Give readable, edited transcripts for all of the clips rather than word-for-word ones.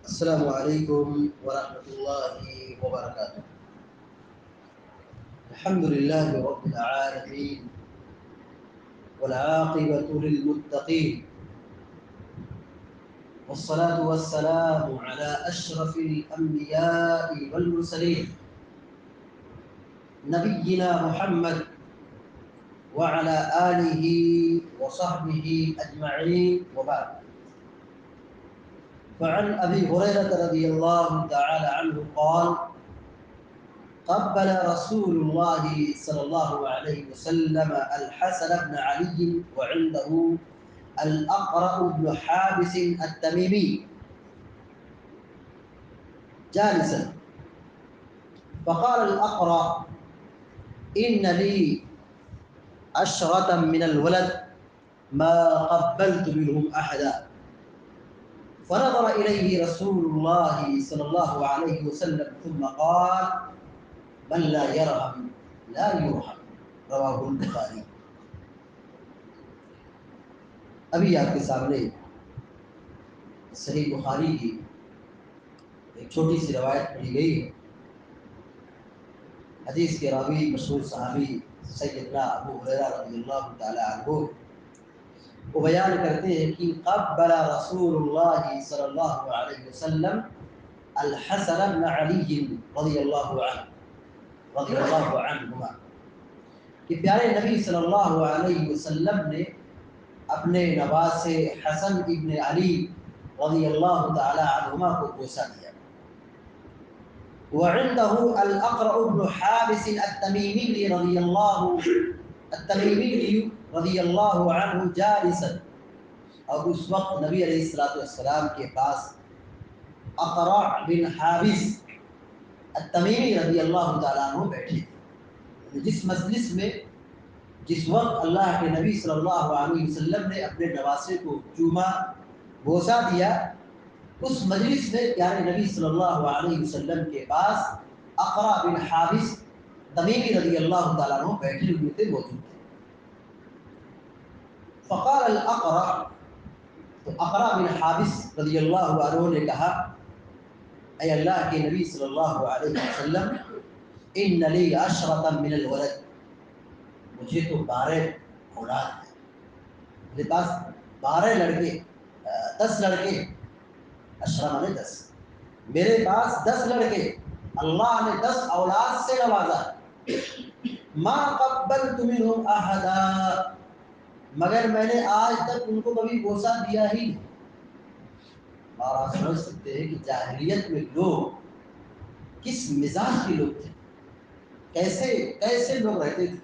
السلام عليكم ورحمة الله وبركاته. الحمد لله رب العالمين والعاقبة للمتقين والصلاة والسلام على أشرف الأنبياء والمرسلين نبينا محمد وعلى آله وصحبه أجمعين وبعد. فعن أبي هريرة رضي الله تعالى عنه قال: قبل رسول الله صلى الله عليه وسلم الحسن بن علي وعنده الأقرأ بن حابس التميمي جالسا، فقال الأقرأ: إن لي عشرة من الولد ما قبلت منهم أحدا. فنظر إليه رسول الله صلى الله عليه وسلم ثم قال: من لا يرحم لا يرحم. رواہ البخاری. ابھی آپ کے سامنے صحیح بخاری کی ایک چھوٹی سی روایت پڑھی گئی ہے. حدیث کے راوی مشہور صحابی سیدنا ابو ہریرہ رضی اللہ تعالی عنہ وہ بیان کرتے ہیں کہ قبل رسول اللہ صلی اللہ علیہ وسلم الحسن بن علی رضی اللہ عنہما کہ پیارے نبی صلی اللہ علیہ وسلم نے اپنے نواسے حسن ابن علی رضی اللہ تعالی عنہما کو بوسہ دیا. وعنده الأقرأ بن حابس التميمي رضی اللہ عنہ جالسا، اور اس وقت نبی علیہ السلام کے پاس اقرع بن حابس التمیمی رضی اللہ تعالیٰ عنہ بیٹھے تھے. جس مجلس میں جس وقت اللہ کے نبی صلی اللہ علیہ وسلم نے اپنے نواسے کو چوما بوسہ دیا، اس مجلس میں پیارے نبی صلی اللہ علیہ وسلم کے پاس اقرع بن حابس تمیمی رضی اللہ تعالیٰ عنہ بیٹھے ہوئے تھے، موجود تھے. فقال الاقرع، تو اقرع بن حابس رضی اللہ عنہ نے کہا: اے اللہ کے نبی صلی اللہ علیہ وسلم، ان لی عشرة من الولد، مجھے تو 12 اولاد ہیں، میرے پاس 12 لڑکے، 10 لڑکے، 10 مانے 10، میرے پاس 10 لڑکے، اللہ نے 10 اولاد سے نوازا. ما قبلت منهم احدا، مگر میں نے آج تک ان کو کبھی بوسہ دیا ہی نہیں. اور آپ سمجھ سکتے ہیں کہ جاہلیت میں لوگ کس مزاج کے لوگ تھے، کیسے لوگ رہتے تھے.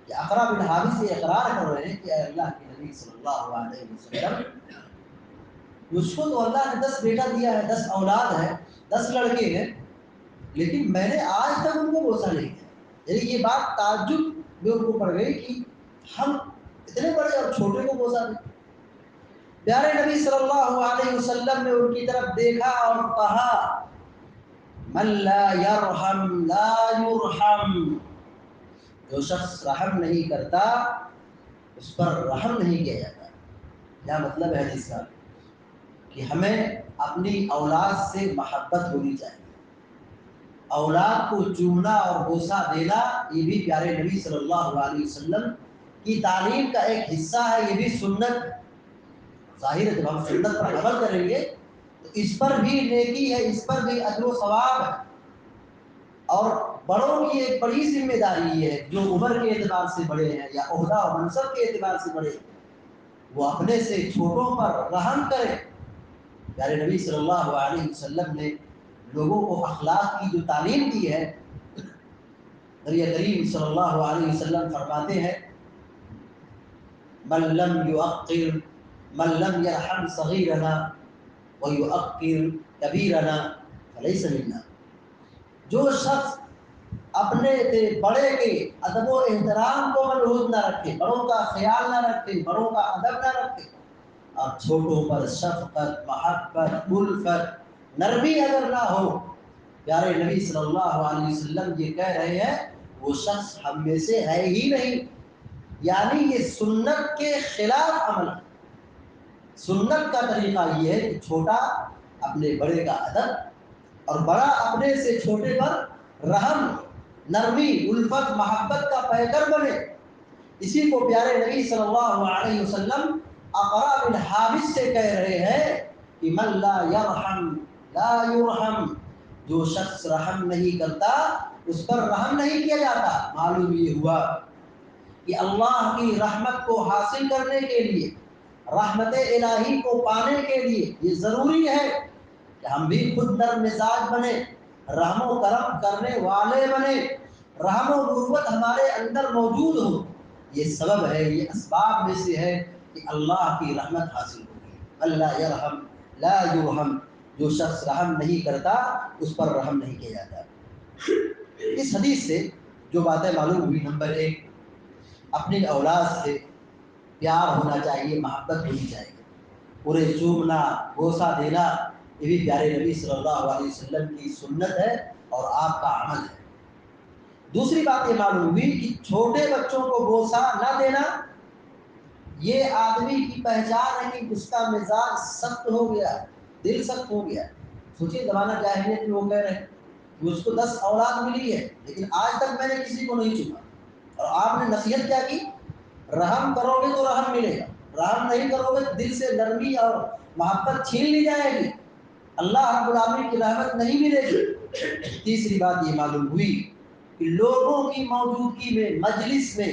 کہ اقرع بن حابس یہ اقرار کر رہے ہیں کہ اے اللہ کے نبی صلی اللہ علیہ وسلم، مجھ کو تو اللہ نے 10 بیٹا دیا ہے، 10 اولاد ہے، 10 لڑکے ہیں، لیکن میں نے آج تک ان کو بوسہ نہیں دیا. یعنی یہ بات تعجب لوگوں کو پڑ گئی کہ ہم اتنے بڑے اور چھوٹے کو بوسہ دیں. پیارے نبی صلی اللہ علیہ وسلم نے ان کی طرف دیکھا اور کہا: من لا یرحم لا یرحم، جو شخص رحم نہیں کرتا اس پر رحم نہیں کیا جاتا. کیا مطلب ہے حدیث کا؟ کہ ہمیں اپنی اولاد سے محبت ہونی چاہیے. اولاد کو چومنا اور بوسہ دینا یہ بھی پیارے نبی صلی اللہ علیہ وسلم کی تعلیم کا ایک حصہ ہے. یہ بھی سنت ظاہر ہے. جب ہم سنت پر عمل کریں گے تو اس پر بھی نیکی ہے، اس پر بھی اجر و ثواب ہے. اور بڑوں کی ایک بڑی ذمہ داری یہ ہے، جو عمر کے اعتبار سے بڑے ہیں یا عہدہ و منصب کے اعتبار سے بڑے ہیں، وہ اپنے سے چھوٹوں پر رحم کریں. پیارے نبی صلی اللہ علیہ وسلم نے لوگوں کو اخلاق کی جو تعلیم دی ہے، نبی کریم صلی اللہ علیہ وسلم فرماتے ہیں: من لم يؤقر من لم يرحم صغيرنا ويؤقر كبيرنا فليس منا. جو شخص اپنے بڑے کے ادب و احترام کو ملحوظ نہ رکھے، بڑوں کا خیال نہ رکھے، بڑوں کا ادب نہ رکھے، اور چھوٹوں پر شفقت، محبت، الفت، نرمی اگر نہ ہو، پیارے نبی صلی اللہ علیہ وسلم یہ کہہ رہے ہیں وہ شخص ہم میں سے ہے ہی نہیں. یعنی یہ سنت کے خلاف عمل ہے. سنت کا طریقہ یہ ہے کہ چھوٹا اپنے بڑے کا ادب اور بڑا اپنے سے چھوٹے پر رحم، نرمی، الفت، محبت کا پیکر بنے۔ اسی کو پیارے نبی صلی اللہ علیہ وسلم اقرا بن حابس سے کہہ رہے ہیں کہ من لا یرحم لا یرحم، جو شخص رحم نہیں کرتا اس پر رحم نہیں کیا جاتا۔ معلوم یہ ہوا کہ اللہ کی رحمت کو حاصل کرنے کے لیے، رحمت الہی کو پانے کے لیے یہ ضروری ہے کہ ہم بھی خود نرم مزاج بنے، رحم و کرم کرنے والے بنے، رحم و مرحمت ہمارے اندر موجود ہو۔ یہ سبب ہے، یہ اسباب میں سے ہے کہ اللہ کی رحمت حاصل ہوگی۔ اللہ یرحم لا یرحم، جو شخص رحم نہیں کرتا اس پر رحم نہیں کیا جاتا۔ اس حدیث سے جو باتیں معلوم ہوئی، نمبر 1، اپنی اولاد سے پیار ہونا چاہیے، محبت ہونی چاہیے۔ پورے چومنا، بوسہ دینا، یہ بھی پیارے نبی صلی اللہ علیہ وسلم کی سنت ہے اور آپ کا عمل ہے۔ دوسری بات یہ معلوم ہوئی کہ چھوٹے بچوں کو بوسہ نہ دینا یہ آدمی کی پہچان ہے کہ اس کا مزاج سخت ہو گیا، دل سخت ہو گیا۔ سوچیے زمانہ جاہلیت میں وہ کہہ رہے ہیں کہ اس کو 10 اولاد ملی ہے لیکن آج تک میں نے کسی کو نہیں چنا، اور آپ نے نصیحت کیا کی؟ رحم کرو گے تو رحم ملے گا، رحم نہیں کرو گے دل سے نرمی اور محبت چھین لی جائے گی، اللہ رب العالمین کی رحمت نہیں ملے گی۔ تیسری بات یہ معلوم ہوئی کہ لوگوں کی موجودگی میں، مجلس میں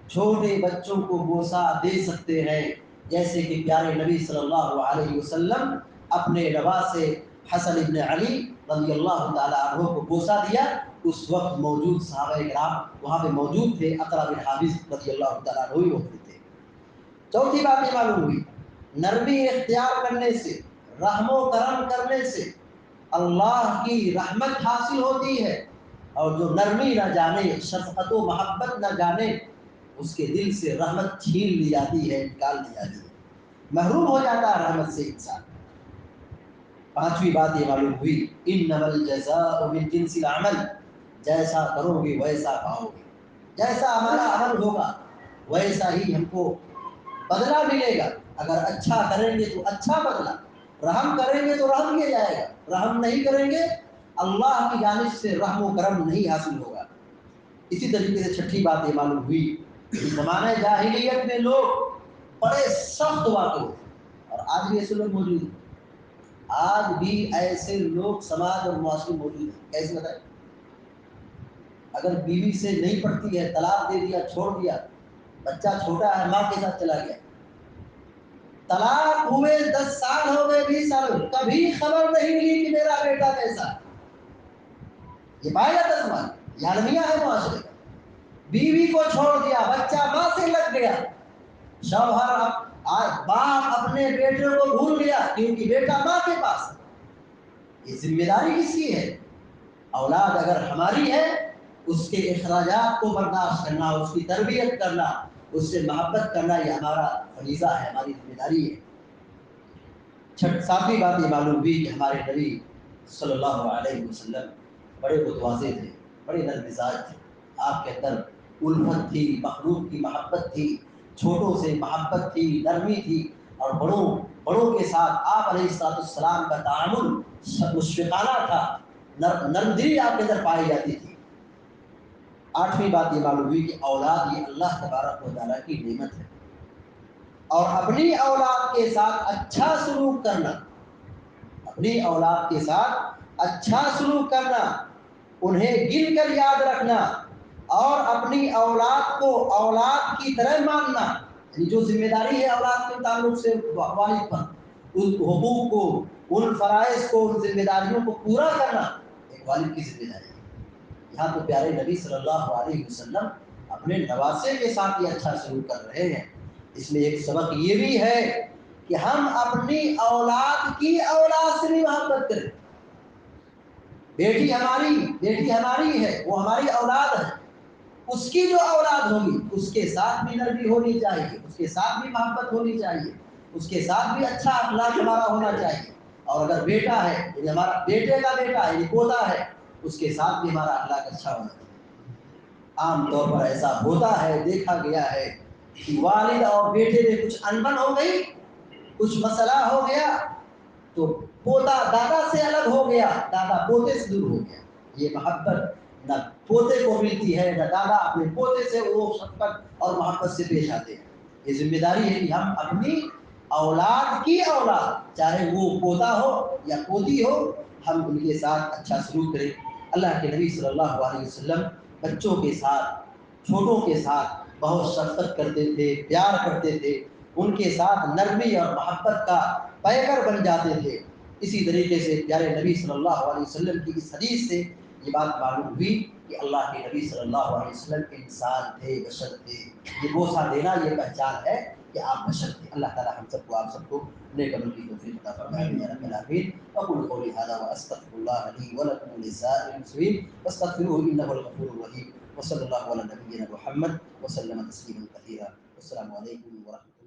چھوٹے بچوں کو بوسہ دے سکتے ہیں، جیسے کہ پیارے نبی صلی اللہ علیہ وسلم اپنے نواسے حسن ابن علی رضی اللہ تعالیٰ عنہ کو بوسہ دیا۔ اس وقت موجود صحابہ کرام وہاں پہ موجود تھے، اقرا بن حابس رضی اللہ تعالیٰ عنہ ہی موجود تھے۔ چوتھی بات یہ معلوم ہوئی، نرمی اختیار کرنے سے، رحم و کرم کرنے سے اللہ کی رحمت حاصل ہوتی ہے، اور جو نرمی نہ جانے، شفقت و محبت نہ جانے، اس کے دل سے رحمت چھین لی جاتی ہے، نکال دی جاتی ہے، محروم ہو جاتا ہے رحمت سے انسان۔ پانچویں بات یہ معلوم ہوئی، انما الجزاء من جنس العمل، جیسا کرو گے ویسا پاؤ گے، جیسا ہمارا عمل ہوگا ویسا ہی ہم کو بدلہ ملے گا۔ اگر اچھا کریں گے تو اچھا بدلہ، رحم کریں گے تو رحم کیا جائے گا، رحم نہیں کریں گے اللہ کی جانب سے رحم و کرم نہیں حاصل ہوگا۔ اسی طریقے سے چھٹی بات یہ معلوم ہوئی کہ زمانہ جاہلیت میں لوگ بڑے سخت واقع ہوتے، اور آج بھی ایسے لوگ موجود ہیں، آج بھی ایسے لوگ سماج اور معاشرے میں موجود ہیں۔ کیسے بتائیں؟ اگر بیوی سے نہیں پڑتی ہے، طلاق دے دیا، چھوڑ دیا، بچہ چھوٹا ہے، ماں کے ساتھ چلا گیا، طلاق ہوئے 10 سال ہو گئے، 20 سال ہو گئے، کبھی خبر نہیں ملی کہ میرا بیٹا کیسا ہے۔ یہ پایا جاتا سماج، یہ المیہ ہے معاشرے کا۔ بیوی کو چھوڑ دیا، بچہ ماں سے لگ گیا، شوہر باپ اپنے بیٹے کو بھول گیا کیونکہ بیٹا ماں کے پاس ہے۔ یہ ذمہ داری کس کی ہے؟ اولاد اگر ہماری ہے، اس کے اخراجات کو برداشت کرنا، اس کی تربیت کرنا، اس سے محبت کرنا، یہ ہمارا فریضہ ہے، ہماری ذمہ داری ہے۔ ساتویں بات یہ معلوم ہوئی کہ ہمارے نبی صلی اللہ علیہ وسلم بڑے متواضع تھے، بڑے نرم مزاج تھے، آپ کے اندر الفت تھی، مخلوق کی محبت تھی، چھوٹوں سے محبت تھی، نرمی تھی، اور بڑوں کے ساتھ آپ علیہ السلام کا تعامل مشفقانہ تھا، نرم دلی آپ کے اندر پائی جاتی تھی۔ آٹھویں بات یہ معلوم ہوئی کہ اولاد یہ اللہ تبارک و تعالیٰ کی نعمت ہے، اور اپنی اولاد کے ساتھ اچھا سلوک کرنا، اپنی اولاد کے ساتھ اچھا سلوک کرنا، انہیں گن کر یاد رکھنا، اور اپنی اولاد کو اولاد کی طرح ماننا، یعنی جو ذمہ داری ہے اولاد کے تعلق سے والد پر، ان حقوق کو، ان فرائض کو، ان ذمہ داریوں کو پورا کرنا ایک والد کی ذمہ داری ہے۔ یہاں تو پیارے نبی صلی اللہ علیہ وسلم اپنے نواسے کے ساتھ یہ اچھا سلوک کر رہے ہیں۔ اس میں ایک سبق یہ بھی ہے کہ ہم اپنی اولاد کی اولاد سے بھی محبت کریں۔ بیٹی ہماری ہے، وہ ہماری اولاد ہے، اس کی جو اولاد ہوگی اس کے ساتھ بھی نرمی ہونی چاہیے، اس کے ساتھ بھی محبت ہونی چاہیے، اس کے ساتھ بھی اچھا اخلاق ہمارا ہونا چاہیے۔ اور اگر بیٹا ہے، یعنی ہمارا بیٹے کا بیٹا ہے، یعنی پوتا ہے، اس کے ساتھ بھی ہمارا اخلاق اچھا ہونا چاہیے۔ عام طور پر ایسا ہوتا ہے، دیکھا گیا ہے کہ والد اور بیٹے میں کچھ انبن ہو گئی، کچھ مسئلہ ہو گیا، تو پوتا دادا سے الگ ہو گیا، دادا پوتے سے دور ہو گیا. یہ محبت نہ پوتے کو ملتی ہے نہ دادا اپنے پوتے سے وہ شفقت اور محبت سے پیش آتے ہیں. یہ ذمہ داری ہے کہ ہم اپنی اولاد کی اولاد، چاہے وہ پوتا ہو یا پوتی ہو، ہم ان کے ساتھ اچھا سلوک کریں. اللہ کے نبی صلی اللہ علیہ وسلم بچوں کے ساتھ، چھوٹوں کے ساتھ بہت شفقت کرتے تھے، پیار کرتے تھے، ان کے ساتھ نرمی اور محبت کا پیکر بن جاتے تھے. اسی طریقے سے پیارے نبی صلی اللہ علیہ وسلم کی اس حدیث سے یہ بات معلوم ہوئی کہ اللہ کے نبی صلی اللہ علیہ وسلم انسان تھے، بشر تھے. یہ بوسہ دینا یہ پہچان ہے کہ آپ بشر تھے. اللہ تعالی ہم سب کو، آپ سب کو نیک عمل کی توفیق عطا فرمائے یا رب العالمین. اقول قولی هذا واستغفر الله لي ولكم ولسائر المسلمين واستغفروه انه هو الغفور الرحيم. وصلى الله على نبينا محمد وسلم تسليما كثيرا. والسلام عليكم ورحمه الله.